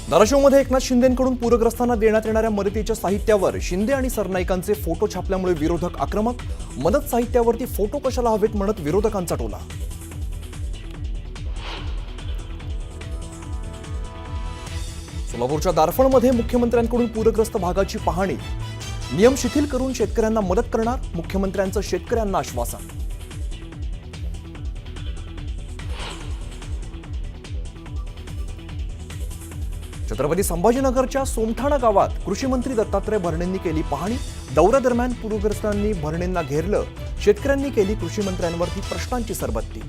धाराशिवमध्ये एकनाथ शिंदेंकडून पूरग्रस्तांना देण्यात येणाऱ्या मदतीच्या साहित्यावर शिंदे आणि सरनाईकांचे फोटो छापल्यामुळे विरोधक आक्रमक। मदत साहित्यावरती फोटो कशाला हवेत म्हणत विरोधकांचा टोला। सोलापूरच्या दारफळमध्ये मुख्यमंत्र्यांकडून पूरग्रस्त भागाची पाहणी। नियम शिथिल करून शेतकऱ्यांना मदत करणार, मुख्यमंत्र्यांचं शेतकऱ्यांना आश्वासन। छत्रपती संभाजीनगरच्या सोमठाणा गावात कृषी मंत्री दत्तात्रय भरणेंनी केली पाहणी। दौऱ्यादरम्यान पूरग्रस्तांनी भरणेंना घेरलं, शेतकऱ्यांनी केली कृषी मंत्र्यांवरती प्रश्नांची सरबत्ती।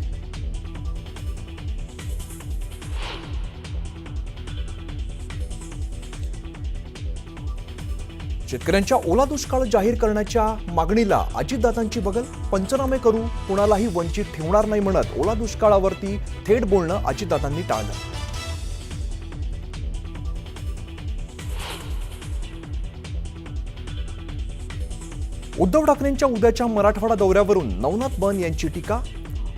शेतकऱ्यांच्या ओला दुष्काळ जाहीर करण्याच्या मागणीला अजितदादांची बगल। पंचनामे करू, कुणालाही वंचित ठेवणार नाही म्हणत ओला दुष्काळावरती थेट बोलणं अजितदादांनी टाळलं। उद्धव ठाकरेंच्या उद्याच्या मराठवाडा दौऱ्यावरून नवनाथ बन यांची टीका।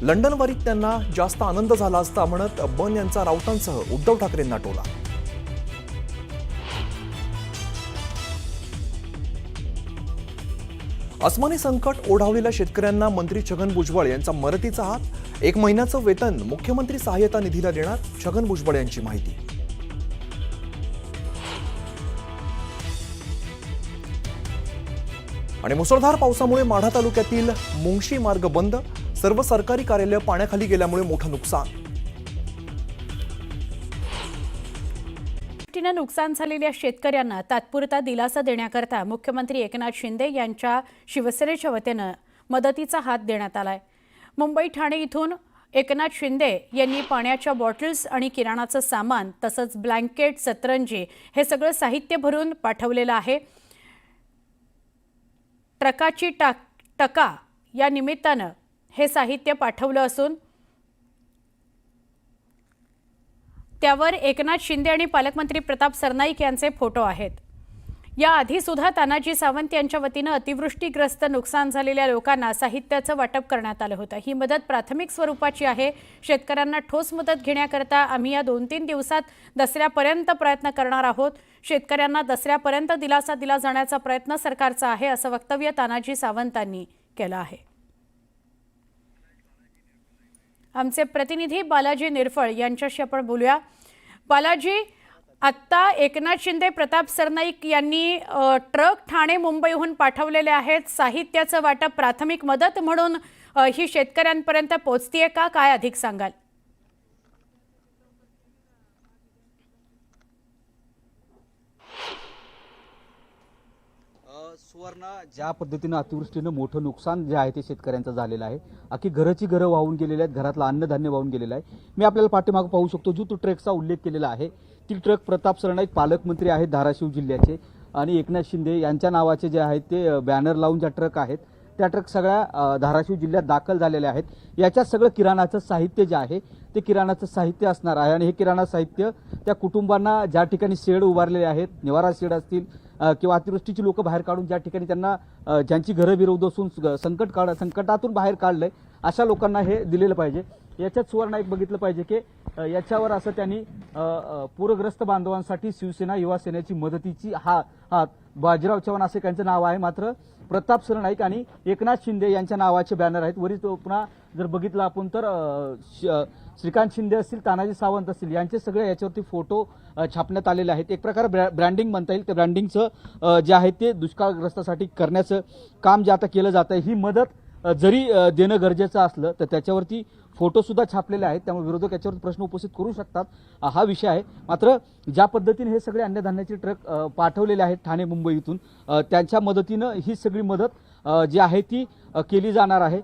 लंडनवारीत त्यांना जास्त आनंद झाला असता म्हणत बन यांचा राऊतांसह उद्धव ठाकरेंना टोला। अस्मानी संकट ओढावलेल्या शेतकऱ्यांना मंत्री छगन भुजबळ यांचा मदतीचा हात। 1 महिन्याचं वेतन मुख्यमंत्री सहाय्यता निधीला देणार, छगन भुजबळ यांची माहिती। आणि मुसळधार पावसामुळे माढा तालुक्यातील मुंगशी मार्ग बंद। सर्व सरकारी कार्यालय पाण्याखाली गेल्यामुळे मोठं नुकसान। नुकसान झालेल्या शेतकऱ्यांना तात्पुरता दिलासा देण्याकरता मुख्यमंत्री एकनाथ शिंदे यांच्या शिवसेनेच्या वतीनं मदतीचा हात देण्यात आलाय। मुंबई ठाणे इथून एकनाथ शिंदे यांनी पाण्याच्या बॉटल्स आणि किराणाचं सामान तसंच ब्लँकेट, सतरंजी हे सगळं साहित्य भरून पाठवलेलं आहे। ट्रकाची टका या निमित्तानं हे साहित्य पाठवलं असून त्यावर एकनाथ शिंदे आणि पालकमंत्री प्रताप सरनाईक यांचे फोटो आहेत। याआधी सुद्धा तानाजी सावंत यांच्या वतीनं अतिवृष्टीग्रस्त नुकसान झालेल्या लोकांना साहित्याचं वाटप करण्यात आलं होतं। ही मदत प्राथमिक स्वरूपाची आहे। शेतकऱ्यांना ठोस मदत घेण्याकरता आम्ही या 2-3 दिवसात दसऱ्यापर्यंत प्रयत्न करणार आहोत। शेतकऱ्यांना दसऱ्यापर्यंत दिलासा दिला जाण्याचा प्रयत्न सरकारचा आहे, असं वक्तव्य तानाजी सावंतांनी केलं आहे। आमचे प्रतिनिधी बालाजी निरफळ यांच्याशी आपण बोलूया। बालाजी, आत्ता एकनाथ शिंदे, प्रताप सरनाईक यांनी ट्रक ठाणे मुंबईहून पाठवलेले आहेत। साहित्याचं वाटप प्राथमिक मदत म्हणून ही शेतकऱ्यांपर्यंत पोहोचतीये का, काय अधिक सांगाल? सुवर्णा, ज्या पद्धतीनं अतिवृष्टीनं मोठं नुकसान जे आहे ते शेतकऱ्यांचं झालेलं आहे। अख्खी घराची घरं वाहून गेलेली आहेत, घरातलं अन्नधान्य वाहून गेलेलं आहे। मी आपल्याला पाठीमागं पाहू शकतो, जो तो ट्रकचा उल्लेख केलेला आहे ती ट्रक प्रताप सरनाईक पालकमंत्री आहेत धाराशिव जिल्ह्याचे आणि एकनाथ शिंदे यांच्या नावाचे जे आहेत ते बॅनर लावून ज्या ट्रक आहेत त्या ट्रक सगळ्या धाराशिव जिल्ह्यात दाखल झालेल्या आहेत। याच्यात सगळं किराणाचं साहित्य जे आहे ते किराणाचं साहित्य असणार आहे आणि हे किराणा साहित्य त्या कुटुंबांना ज्या ठिकाणी शेड उभारलेले आहेत, निवारा शेड असतील किंवा अतिवृष्टीची लोक बाहेर काढून ज्या ठिकाणी त्यांना ज्यांची घरं विरोध असून संकटातून बाहेर काढलंय अशा लोकांना हे दिलेलं पाहिजे। याच्यात सुवर्ण एक बघितलं पाहिजे की याच्यावर असं त्यांनी पूरग्रस्त बांधवांसाठी शिवसेना युवा सेनेची मदतीची हात बाजीराव चव्हाण असे त्यांचं नाव आहे, मात्र प्रताप सरनाईक आणि एकनाथ शिंदे यांच्या नावाचे बॅनर आहेत। वरील पुन्हा जर बघितलं आपण तर श्रीकांत शिंदे असतील, तानाजी सावंत असतील यांचे सगळे याच्यावरती फोटो छापण्यात आलेले आहेत। एक प्रकार ब्रँडिंग म्हणता येईल। त्या ब्रँडिंगचं जे आहे ते दुष्काळग्रस्तासाठी करण्याचं काम जे आता केलं जात आहे, ही मदत जरी देणं गरजेचं असलं तर त्याच्यावरती फोटो सुद्धा छापलेले आहेत, त्यामुळे विरोधक याच्यावर प्रश्न उपस्थित करू शकतात, हा विषय आहे। मात्र ज्या पद्धतीने हे सगळे अन्नधान्याचे ट्रक पाठवलेले आहेत ठाणे मुंबईतून, त्यांच्या मदतीनं ही सगळी मदत जी आहे ती केली जाणार आहे।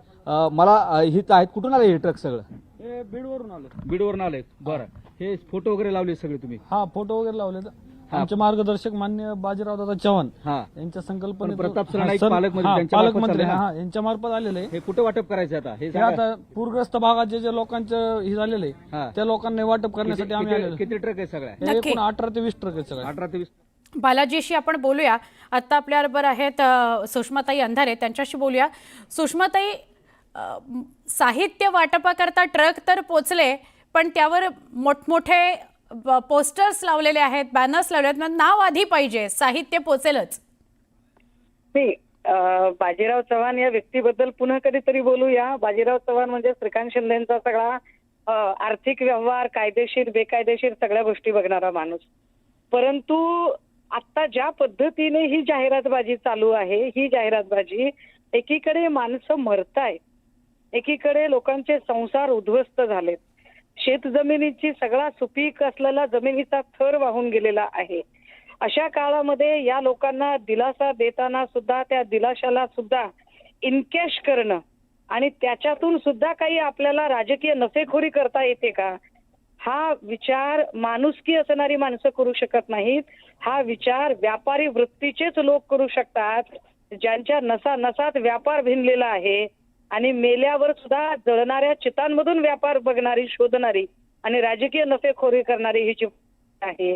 मला हित आहेत, कुठून आले हे ट्रक सगळं? हे बीडवरून आले. बीडवरून आले, बरं। हे फोटो वगैरे लावले सगळे तुम्ही? हा, फोटो वगैरे लावले। आमचे मार्गदर्शक मान्य बाजीराव दादा चव्हाण यांच्या संकल्पनेतून प्रताप सरनाईक पालकमंत्री यांच्या मार्फत आलेले आहे। हे कुठे वाटप करायचं आता? हे आता पूरग्रस्त भागात जे लोकांचं हे झालेलं आहे त्या लोकांना वाटप करण्यासाठी आम्ही आलेलो। किती ट्रक आहे सगळ्या? एकूण 18 ते 20 ट्रक आहेत सगळे। 18 ते 20। बालाजीशी आपण बोलूया। आता आपल्याबरोबर आहेत सुषमाताई अंधारे, त्यांच्याशी बोलूया। सुषमाताई, साहित्य वाटपाकरता ट्रक तर पोचले, पण त्यावर मोठमोठे पोस्टर्स लावलेले आहेत, बॅनर्स लावले आहेत, मग नाव आधी पाहिजे, साहित्य पोचेलच. नाही, बाजीराव चव्हाण या व्यक्तीबद्दल पुन्हा कधीतरी बोलूया. बाजीराव चव्हाण म्हणजे श्रीकांत शिंदेचा सगळा आर्थिक व्यवहार, कायदेशीर बेकायदेशीर सगळ्या गोष्टी बघणारा माणूस. परंतु आता ज्या पद्धतीने ही जाहिरातबाजी चालू आहे, ही जाहिरातबाजी, एकीकडे माणसं मरतायत, एकीकडे लोकांचे संसार उद्ध्वस्त झालेत, शेतजमिनीची सगळा सुपीक असलेला जमिनीचा थर वाहून गेलेला आहे. अशा काळामध्ये या लोकांना दिलासा देताना सुद्धा त्या दिलाशाला सुद्धा इनकॅश करणं आणि त्याच्यातून सुद्धा काही आपल्याला राजकीय नफेखोरी करता येते का, हा विचार माणुसकी असणारी माणसं करू शकत नाहीत. हा विचार व्यापारी वृत्तीचेच लोक करू शकतात, ज्यांच्या नसा नसात व्यापार भिनलेला आहे आणि मेल्यावर सुद्धा जळणाऱ्या चितांमधून व्यापार बघणारी, शोधणारी आणि राजकीय नफेखोरी करणारी ही जी आहे,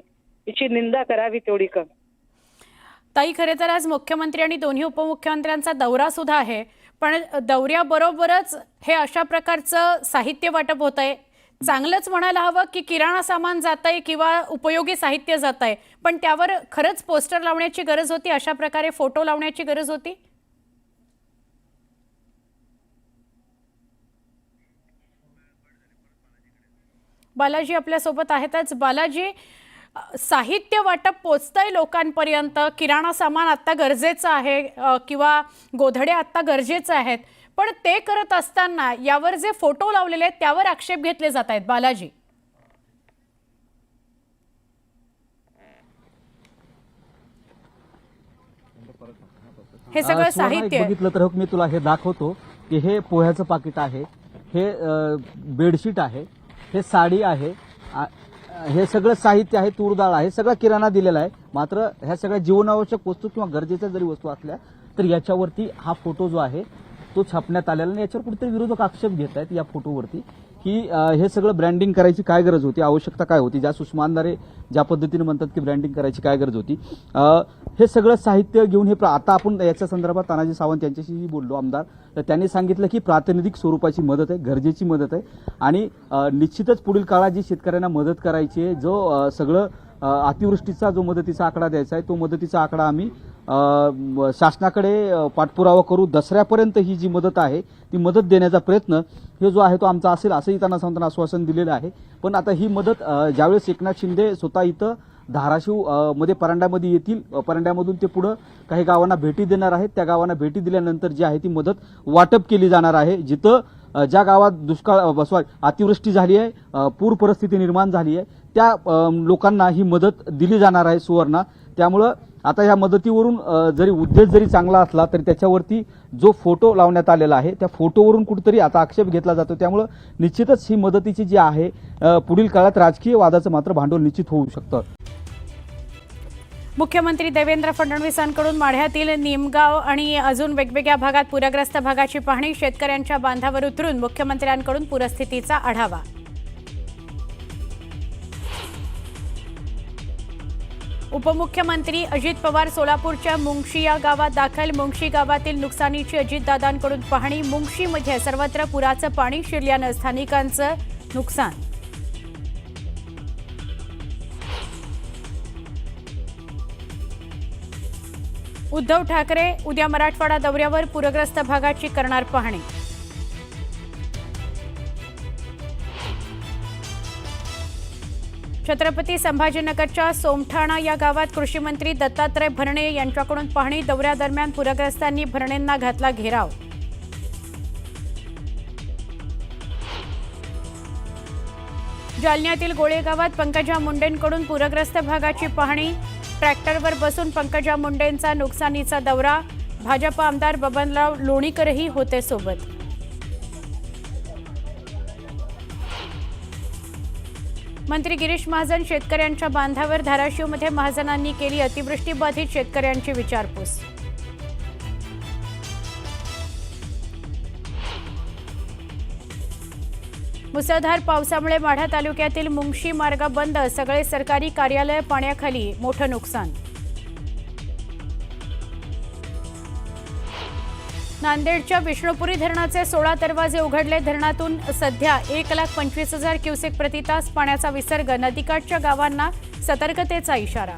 हिची निंदा करावी तेवढी कमी. ताई, खरे तर आज मुख्यमंत्री आणि दोन्ही उपमुख्यमंत्र्यांचा दौरा सुद्धा आहे, पण दौऱ्याबरोबरच हे अशा प्रकारचं साहित्य वाटप होत आहे. चांगलंच म्हणायला हवं की किराणा सामान जात आहे किंवा उपयोगी साहित्य जात आहे, पण त्यावर खरंच पोस्टर लावण्याची गरज होती, अशा प्रकारे फोटो लावण्याची गरज होती. बालाजी आपल्यासोबत आहेतच. बालाजी, साहित्य वाटप पोचतंय लोकांपर्यंत, किराणा सामान आत्ता गरजेचं आहे किंवा गोधड्या आत्ता गरजेचं आहेत, पण ते करत असताना यावर जे फोटो लावलेले आहेत त्यावर आक्षेप घेतले जात आहेत. बालाजी, हे सगळं साहित्य बघितलं तर मी तुला हे दाखवतो की हे पोह्याचं पाकिट आहे, हे बेडशीट आहे, हे साडी आहे, हे सगळं साहित्य आहे, तूर डाळ आहे, सगळा किराणा दिलेला आहे. मात्र ह्या सगळ्या जीवनावश्यक वस्तू किंवा गरजेच्या जरी वस्तू असल्या तर याच्यावरती हा फोटो जो आहे तो छापण्यात आलेला नाही. याच्यावर कुठेतरी विरोधक आक्षेप घेत आहेत या फोटोवरती की हे सगळं ब्रँडिंग करायची काय गरज होती, आवश्यकता काय होती, ज्या सुषमा अंधारे ज्या पद्धतीने म्हणतात की ब्रँडिंग करायची काय गरज होती. हे सगळं साहित्य घेऊन हे आता आपण याच्या संदर्भात तानाजी सावंत यांच्याशी बोललो आमदार, तर त्यांनी सांगितलं की प्रातिनिधिक स्वरूपाची मदत आहे, गरजेची मदत आहे आणि निश्चितच पुढील काळात जी शेतकऱ्यांना मदत करायची आहे, जो सगळं अतिवृष्टीचा जो मदतीचा आकडा द्यायचा आहे तो मदतीचा आकडा आम्ही शासनाकडे पाठपुरावा करू. दसऱ्यापर्यंत ही जी मदत आहे ती मदत देण्याचा प्रयत्न हे जो आहे तो आमचा असेल असंही त्यांना सांगताना आश्वासन दिलेलं आहे. पण आता ही मदत ज्यावेळेस एकनाथ शिंदे स्वतः इथं धाराशिव मध्ये परांड्यामध्ये येतील, परांड्यामधून ते पुढं काही गावांना भेटी देणार आहेत, त्या गावांना भेटी दिल्यानंतर जी आहे ती मदत वाटप केली जाणार आहे. जिथं ज्या गावात दुष्काळ अतिवृष्टी झाली आहे, पूर परिस्थिती निर्माण झाली आहे, त्या लोकांना ही मदत दिली जाणार आहे सुवर्णा. त्यामुळं आता या मदतीवरून जरी उद्देश जरी चांगला असला तरी त्याच्यावरती जो फोटो लावण्यात आलेला आहे त्या फोटोवरून कुठेतरी आता आक्षेप घेतला जातो. त्यामुळं निश्चितच ही मदतीची जी आहे पुढील काळात राजकीय वादाचं मात्र भांडवल निश्चित होऊ शकतं. मुख्यमंत्री देवेंद्र फडणवीसांकडून माढ्यातील निमगाव आणि अजून वेगवेगळ्या भागात पूरग्रस्त भागाची पाहणी, शेतकऱ्यांच्या बांधावर उतरून मुख्यमंत्र्यांकडून पूरस्थितीचा आढावा. उपमुख्यमंत्री अजित पवार सोलापूरच्या मुंगशी या गावात दाखल. मुंगशी गावातील नुकसानीची अजितदादांकडून पाहणी. मुंगशीमध्ये सर्वत्र पुराचं पाणी शिरल्यानं स्थानिकांचं नुकसान. उद्धव ठाकरे उद्या मराठवाडा दौऱ्यावर, पूरग्रस्त भागाची करणार पाहणी. छत्रपती संभाजीनगरच्या सोमठाणा या गावात कृषी मंत्री दत्तात्रय भरणे यांच्याकडून पाहणी. दौऱ्यादरम्यान पूरग्रस्तांनी भरणेंना घातला घेराव. जालन्यातील गोळे गावात पंकजा मुंडेंकडून पूरग्रस्त भागाची पाहणी. ट्रॅक्टरवर बसून पंकजा मुंडेंचा नुकसानीचा दौरा. भाजप आमदार बबनराव लोणीकरही होते सोबत. मंत्री गिरीश महाजन शेतकऱ्यांच्या बांधावर. धाराशिवमध्ये महाजनांनी केली अतिवृष्टीबाधित शेतकऱ्यांची विचारपूस. मुसळधार पावसामुळे माढा तालुक्यातील मुंगशी मार्ग बंद. सगळे सरकारी कार्यालय पाण्याखाली. मोठं नुकसान. नांदेडच्या विष्णुपुरी धरणाचे 16 दरवाजे उघडले. धरणातून सध्या 1,25,000 क्युसेक प्रतितास पाण्याचा विसर्ग. नदीकाठच्या गावांना सतर्कतेचा इशारा.